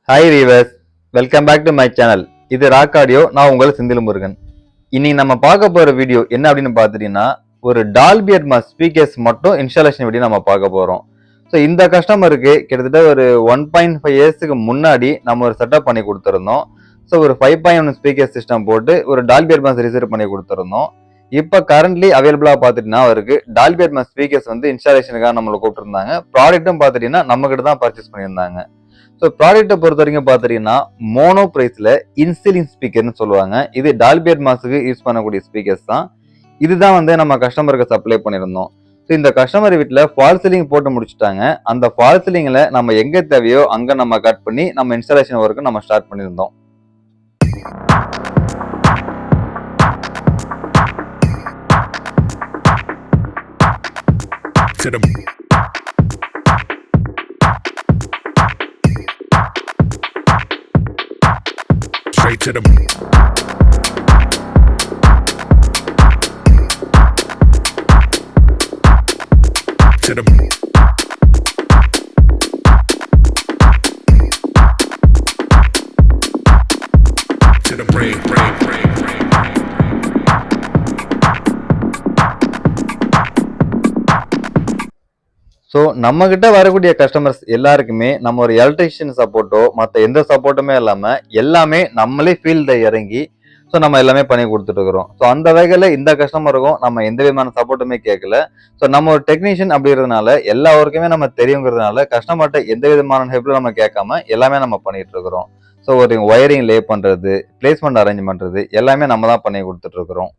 Hi viewers, welcome back to my channel. இது rock audio. நான் உங்கள் செந்தில் முருகன். இன்னைக்கு நம்ம பார்க்க போற வீடியோ என்ன அப்படின்னு பார்த்துட்டீங்கன்னா, ஒரு டால்பி அட்மாஸ் ஸ்பீக்கர்ஸ் மட்டும் இன்ஸ்டாலேஷன் வீடியோ நம்ம பார்க்க போறோம். ஸோ இந்த கஸ்டமருக்கு கிட்டத்தட்ட ஒரு 1.5 இயர்ஸுக்கு முன்னாடி நம்ம ஒரு செட்டப் பண்ணி கொடுத்துருந்தோம். ஸோ ஒரு 5.1 ஸ்பீக்கர் சிஸ்டம் போட்டு ஒரு டால்பி அட்மாஸ் ரிசர்வ் பண்ணி கொடுத்துருந்தோம். இப்போ கரண்ட்லி அவைலபிளாக பார்த்துட்டீங்கன்னா அவருக்கு டால்பி அட்மாஸ் ஸ்பீக்கர்ஸ் வந்து இன்ஸ்டாலேஷனுக்காக நம்மளை கூப்பிட்டுருந்தாங்க. ப்ராடக்ட்டும் பார்த்துட்டீங்கன்னா நம்ம கிட்ட தான் பர்ச்சேஸ் பண்ணியிருந்தாங்க. ஸோ ப்ராடக்ட்டை பொறுத்த வரைக்கும் பார்த்துட்டீங்கன்னா மோனோ ப்ரைஸில் இன்சிலிங் ஸ்பீக்கர்னு சொல்லுவாங்க. இது டால்பி அட்மாஸுக்கு யூஸ் பண்ணக்கூடிய ஸ்பீக்கர்ஸ் தான். இதுதான் வந்து நம்ம கஸ்டமருக்கு சப்ளை பண்ணியிருந்தோம். ஸோ இந்த கஸ்டமர் வீட்டில் ஃபால் சீலிங் போட்டு முடிச்சுட்டாங்க. அந்த ஃபால் சீலிங்கில் நம்ம எங்கே தேவையோ அங்கே நம்ம கட் பண்ணி நம்ம இன்ஸ்டாலேஷன் ஒர்க்கு நம்ம ஸ்டார்ட் பண்ணியிருந்தோம். Straight to the to the to the brain. So நம்ம கிட்ட வரக்கூடிய கஸ்டமர்ஸ் எல்லாருக்குமே நம்ம ஒரு எலக்ட்ரிஷியன் சப்போர்ட்டோ மற்ற எந்த சப்போர்ட்டுமே இல்லாமல் எல்லாமே நம்மளே ஃபீல்டில் இறங்கி ஸோ நம்ம எல்லாமே பண்ணி கொடுத்துட்டு இருக்கிறோம். ஸோ அந்த வகையில் இந்த கஸ்டமருக்கும் நம்ம எந்த விதமான சப்போர்ட்டுமே கேட்கல. ஸோ நம்ம ஒரு டெக்னீஷியன் அப்படிங்கிறதுனால எல்லா ஒர்க்குமே நம்ம தெரியுங்கிறதுனால கஸ்டமர்கிட்ட எந்த விதமான ஹெல்ப்பும் நம்ம கேட்காம எல்லாமே நம்ம பண்ணிட்டு இருக்கிறோம். ஸோ ஒரு ஒயரிங் லே பண்ணுறது, பிளேஸ்மெண்ட் அரேஞ்ச் பண்ணுறது எல்லாமே நம்ம தான் பண்ணி கொடுத்துட்டு இருக்கிறோம்.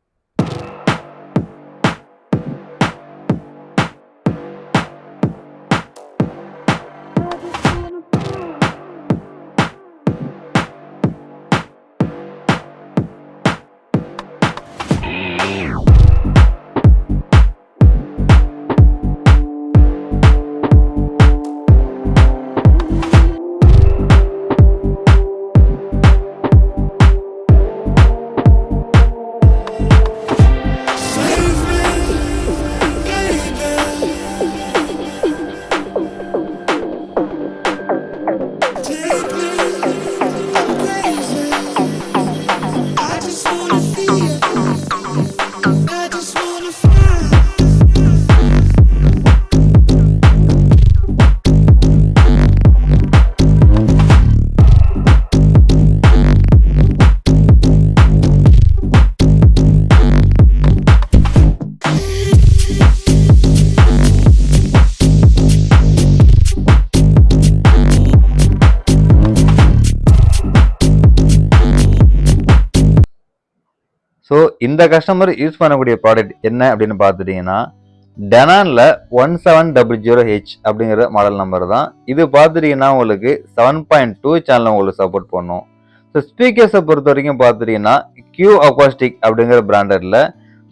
ஸோ இந்த கஸ்டமர் யூஸ் பண்ணக்கூடிய ப்ராடக்ட் என்ன அப்படின்னு பார்த்துட்டீங்கன்னா டெனானில் 1700H அப்படிங்கிற மாடல் நம்பர் தான். இது பார்த்துட்டீங்கன்னா உங்களுக்கு 7.2 சேனல் உங்களுக்கு சப்போர்ட் பண்ணும். ஸோ ஸ்பீக்கர்ஸை பொறுத்த வரைக்கும் பார்த்துட்டீங்கன்னா கியூ அக்வாஸ்டிக் அப்படிங்கிற பிராண்டடில்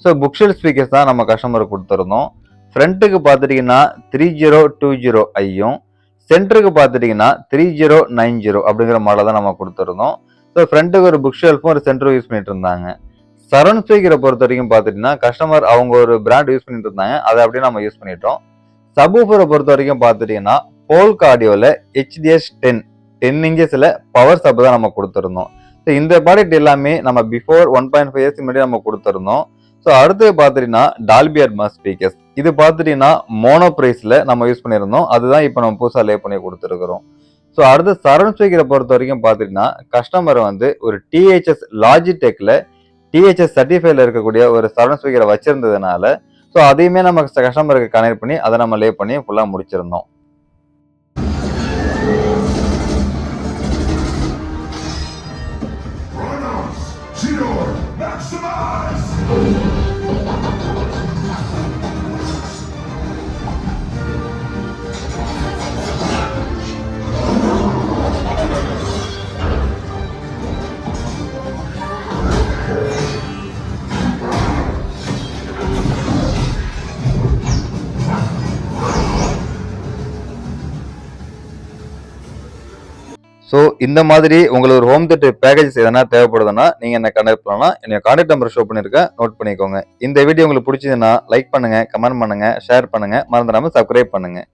ஸோ புக்ஷெல் ஸ்பீக்கர்ஸ் தான் நம்ம கஸ்டமருக்கு கொடுத்துருந்தோம். ஃப்ரண்ட்டுக்கு பார்த்துட்டீங்கன்னா 3020 ஐயும் சென்டருக்கு பார்த்துட்டீங்கன்னா 3090 அப்படிங்கிற மாடல் தான் நம்ம கொடுத்துருந்தோம். ஸோ ஃப்ரண்ட்டுக்கு ஒரு புக் ஷெல்ஃபும் ஒரு சென்டரும் யூஸ் பண்ணிட்டு இருந்தாங்க. சரௌண்ட் ஸ்பீக்கரை பொறுத்த வரைக்கும் பார்த்துட்டீங்கன்னா கஸ்டமர் அவங்க ஒரு பிராண்ட் யூஸ் பண்ணிட்டு இருந்தாங்க, அதை அப்படியே நம்ம யூஸ் பண்ணிட்டோம். சப்வூஃபரை பொறுத்த வரைக்கும் பார்த்துட்டீங்கன்னா போல்க் ஆடியோவில் HDS 10 இன்ச்சஸில் பவர் சப் தான் நம்ம கொடுத்துருந்தோம். ஸோ இந்த ப்ராடக்ட் எல்லாமே நம்ம பிஃபோர் 1.5 இயர்ஸ் முன்னாடி நம்ம கொடுத்துருந்தோம். ஸோ அடுத்து பார்த்துட்டீங்கன்னா டால்பி அட்மாஸ் ஸ்பீக்கர்ஸ். இது பார்த்துட்டீங்கன்னா மோனோ ப்ரைஸில் நம்ம யூஸ் பண்ணியிருந்தோம். அதுதான் இப்போ நம்ம புதுசாக லே பண்ணி கொடுத்துருக்குறோம். ஸோ அடுத்து சரௌண்ட் ஸ்பீக்கரை பொறுத்த வரைக்கும் பார்த்துட்டீங்கன்னா கஸ்டமர் வந்து ஒரு THS லாஜிடெக்கில் THS 35ல இருக்கக்கூடிய ஒரு சரௌண்ட் ஸ்பீக்கரை வச்சிருந்ததுனால ஸோ அதையுமே நம்ம கஸ்டமருக்கு கனெக்ட் பண்ணி அதை நம்ம லே பண்ணி ஃபுல்லாக முடிச்சிருந்தோம். ஸோ இந்த மாதிரி உங்களுக்கு ஒரு ஹோம் தியேட்டர் பேக்கேஜஸ் எதனா தேவைப்படுதுன்னா நீங்கள் என்ன கான்டாக்ட் பண்ணலாம். என்னோட கான்டாக்ட் நம்பர் ஷோ பண்ணியிருக்கேன், நோட் பண்ணிக்கோங்க. இந்த வீடியோ உங்களுக்கு பிடிச்சதுன்னா லைக் பண்ணுங்கள், கமெண்ட் பண்ணுங்கள், ஷேர் பண்ணுங்கள், மறந்துடாமல் சப்ஸ்கிரைப் பண்ணுங்கள்.